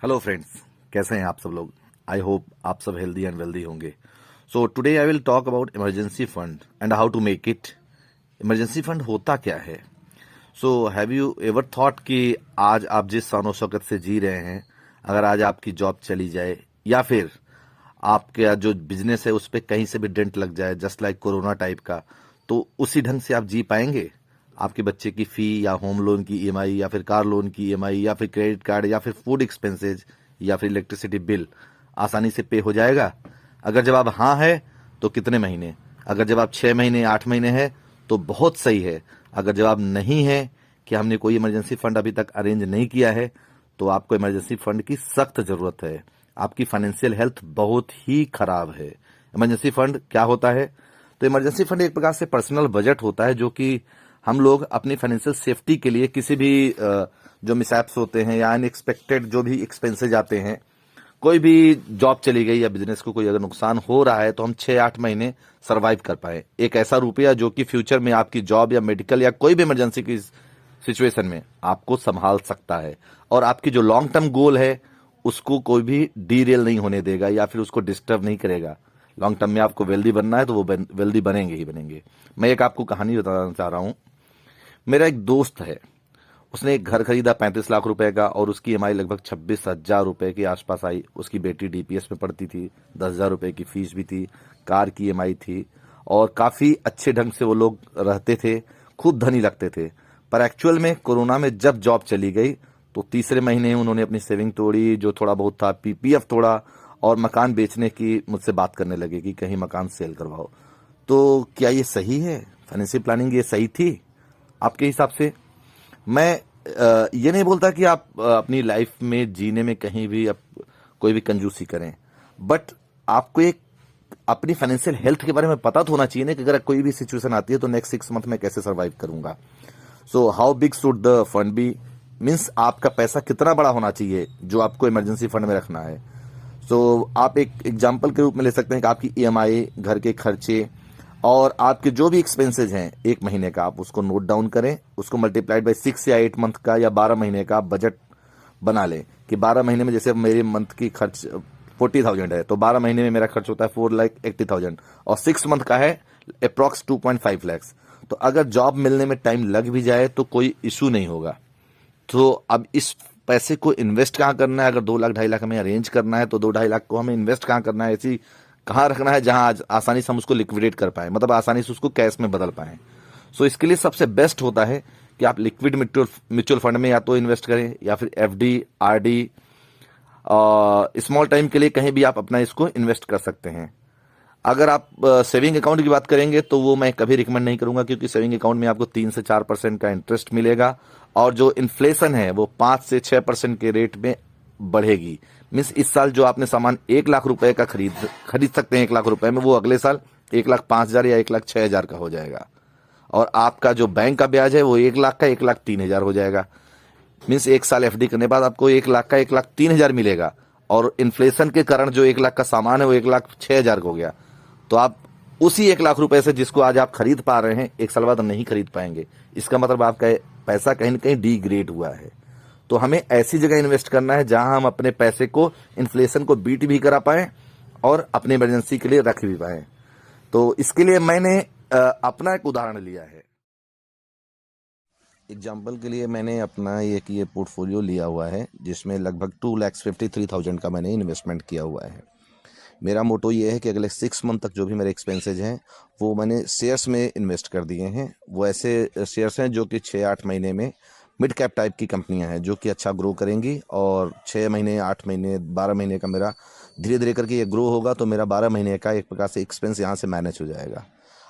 Hello friends, कैसे हैं आप सब लोग। आई होप आप सब हेल्दी एंड वेल्दी होंगे। So today I will talk about emergency fund and how to make it. Emergency fund होता क्या है। So have you ever thought कि आज आप जिस शानो शौकत से जी रहे हैं, अगर आज आपकी जॉब चली जाए या फिर आपका जो बिजनेस है उस पर कहीं से भी डेंट लग जाए, जस्ट लाइक कोरोना टाइप का, तो उसी ढंग से आप जी पाएंगे। आपके बच्चे की फी या होम लोन की ईएमआई या फिर कार लोन की ईएमआई या फिर क्रेडिट कार्ड या फिर फूड एक्सपेंसेस या फिर इलेक्ट्रिसिटी बिल आसानी से पे हो जाएगा। अगर जवाब हाँ है तो कितने महीने। अगर जवाब 6 महीने 8 महीने है तो बहुत सही है। अगर जवाब नहीं है कि हमने कोई इमरजेंसी फंड अभी तक अरेंज नहीं किया है तो आपको इमरजेंसी फंड की सख्त जरूरत है। आपकी फाइनेंशियल हेल्थ बहुत ही खराब है। इमरजेंसी फंड क्या होता है। तो इमरजेंसी फंड एक प्रकार से पर्सनल बजट होता है जो कि हम लोग अपनी फाइनेंशियल सेफ्टी के लिए किसी भी जो मिसहैप्स होते हैं या अनएक्सपेक्टेड जो भी एक्सपेंसेज आते हैं, कोई भी जॉब चली गई या बिजनेस को कोई अगर नुकसान हो रहा है तो हम 6-8 महीने सरवाइव कर पाए। एक ऐसा रुपया जो कि फ्यूचर में आपकी जॉब या मेडिकल या कोई भी इमरजेंसी की सिचुएशन में आपको संभाल सकता है और आपकी जो लॉन्ग टर्म गोल है उसको कोई भी डीरेल नहीं होने देगा या फिर उसको डिस्टर्ब नहीं करेगा। लॉन्ग टर्म में आपको वेल्दी बनना है तो वो वेल्दी बनेंगे ही बनेंगे। मैं एक आपको कहानी बताना चाह रहा हूं। मेरा एक दोस्त है, उसने एक घर खरीदा 35 लाख रुपए का और उसकी ईएमआई लगभग 26,000 रुपए के आसपास आई। उसकी बेटी डीपीएस में पढ़ती थी, 10,000 रुपए की फीस भी थी, कार की ईएमआई थी और काफी अच्छे ढंग से वो लोग रहते थे, खूब धनी लगते थे। पर एक्चुअल में कोरोना में जब जॉब चली गई तो तीसरे महीने उन्होंने अपनी सेविंग तोड़ी, जो थोड़ा बहुत था पीपीएफ तोड़ा और मकान बेचने की मुझसे बात करने लगे कि कहीं मकान सेल करवाओ। तो क्या ये सही है? फाइनेंशियल प्लानिंग ये सही थी आपके हिसाब से? मैं ये नहीं बोलता कि आप अपनी लाइफ में जीने में कहीं भी आप कोई भी कंजूसी करें, बट आपको एक अपनी फाइनेंशियल हेल्थ के बारे में पता तो होना चाहिए ना कि अगर कोई भी सिचुएशन आती है तो नेक्स्ट 6 मंथ में कैसे सर्वाइव करूंगा। So how big should the fund be, means आपका पैसा कितना बड़ा होना चाहिए जो आपको इमरजेंसी फंड में रखना है। सो आप एक एग्जाम्पल के रूप में ले सकते हैं कि आपकी ईएमआई, घर के खर्चे और आपके जो भी एक्सपेंसेस हैं एक महीने का, आप उसको नोट डाउन करें, उसको मल्टीप्लाइड बाय 6 या 8 मंथ का या 12 महीने का बजट बना लें कि 12 महीने में जैसे मेरे मंथ की खर्च 40,000 है तो 12 महीने में मेरा खर्च होता है 4,80,000 और 6 मंथ का है अप्रॉक्स 2.5 लैक्स। तो अगर जॉब मिलने में टाइम लग भी जाए तो कोई इशू नहीं होगा। तो अब इस पैसे को इन्वेस्ट कहाँ करना है? अगर 2 लाख 2.5 लाख हमें अरेंज करना है तो 2-2.5 लाख को हमें इन्वेस्ट कहाँ करना है, ऐसी कहाँ रखना है जहां आज आसानी से हम उसको लिक्विडेट कर पाए, मतलब आसानी से उसको कैश में बदल पाए। सो इसके लिए सबसे बेस्ट होता है कि आप लिक्विड म्यूचुअल फंड में या तो इन्वेस्ट करें या फिर एफडी, आरडी, स्मॉल टाइम के लिए कहीं भी आप अपना इसको इन्वेस्ट कर सकते हैं। अगर आप सेविंग अकाउंट की बात करेंगे तो वो मैं कभी रिकमेंड नहीं करूंगा क्योंकि सेविंग अकाउंट में आपको 3 से 4% का इंटरेस्ट मिलेगा और जो इन्फ्लेशन है वो 5 से 6% के रेट में बढ़ेगी। मीन्स इस साल जो आपने सामान 1 लाख रुपए का खरीद सकते हैं 1 लाख रुपए में, वो अगले साल 1,05,000 या 1,06,000 का हो जाएगा और आपका जो बैंक का ब्याज है वो 1 लाख का 1,03,000 हो जाएगा। मीन्स 1 साल एफडी करने बाद आपको 1 लाख का 1,03,000 मिलेगा और इन्फ्लेशन के कारण जो 1 लाख का सामान है वो 1,06,000 हो गया। तो आप उसी 1 लाख रुपए से जिसको आज आप खरीद पा रहे हैं 1 साल बाद नहीं खरीद पाएंगे। इसका मतलब आपका पैसा कहीं ना कहीं डीग्रेड हुआ है। तो हमें ऐसी जगह इन्वेस्ट करना है जहां हम अपने पैसे को इन्फ्लेशन को बीट भी करा पाए और अपने इमरजेंसी के लिए रख भी पाए। तो इसके लिए मैंने अपना एक उदाहरण लिया है। एग्जाम्पल के लिए मैंने अपना ये पोर्टफोलियो लिया हुआ है जिसमें लगभग 2,53,000 का मैंने इन्वेस्टमेंट किया हुआ है। मेरा मोटो ये है कि अगले 6 मंथ तक जो भी मेरे एक्सपेंसेज हैं वो मैंने शेयर्स में इन्वेस्ट कर दिए हैं। वो ऐसे शेयर्स हैं जो कि 6-8 महीने में मिड कैप टाइप की कंपनियां हैं जो कि अच्छा ग्रो करेंगी और 6 महीने 8 महीने 12 महीने का मेरा धीरे धीरे करके ये ग्रो होगा तो मेरा 12 महीने का एक प्रकार से एक्सपेंस यहाँ से मैनेज हो जाएगा।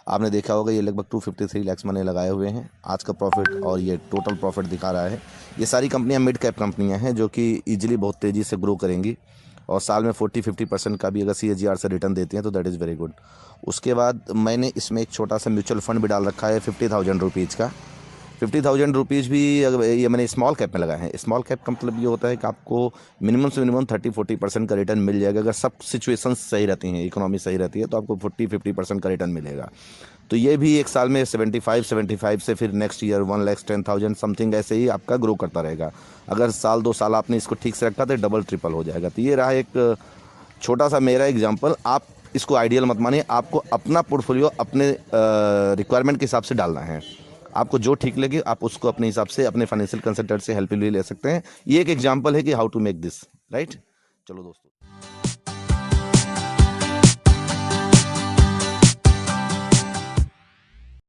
आपने देखा होगा ये लगभग 253 लैक्स मैंने लगाए हुए हैं आज का प्रॉफिट और ये टोटल प्रॉफिट दिखा रहा है। ये सारी कंपनियां मिड कैप कंपनियां हैं जो कि ईजिली बहुत तेज़ी से ग्रो करेंगी और साल में 40-50% का भी अगर CAGR से रिटर्न देती हैं तो दैट इज़ वेरी गुड। उसके बाद मैंने इसमें एक छोटा सा म्यूचुअल फंड भी डाल रखा है 50,000 रुपीज़ का। 50,000 रुपीज़ भी ये मैंने स्मॉल कैप में लगाए हैं। स्मॉल कैप का मतलब ये होता है कि आपको मिनिमम से मिनिमम 30-40% का रिटर्न मिल जाएगा। अगर सब सिचुएशन सही रहती हैं, इकोनॉमी सही रहती है तो आपको 40-50% का रिटर्न मिलेगा। तो ये भी एक साल में 75 से फिर नेक्स्ट ईयर 1,10,000 समथिंग ऐसे ही आपका ग्रो करता रहेगा। अगर साल 2 साल आपने इसको ठीक से रखा तो डबल ट्रिपल हो जाएगा। तो ये रहा एक छोटा सा मेरा एग्जांपल। आप इसको आइडियल मत मानिए, आपको अपना पोर्टफोलियो अपने रिक्वायरमेंट के हिसाब से डालना है। आपको जो ठीक लगे आप उसको अपने हिसाब से अपने फाइनेंशियल कंसल्टेंट से हेल्प ले सकते हैं। ये एक एग्जांपल है कि how to make this right. चलो दोस्तों।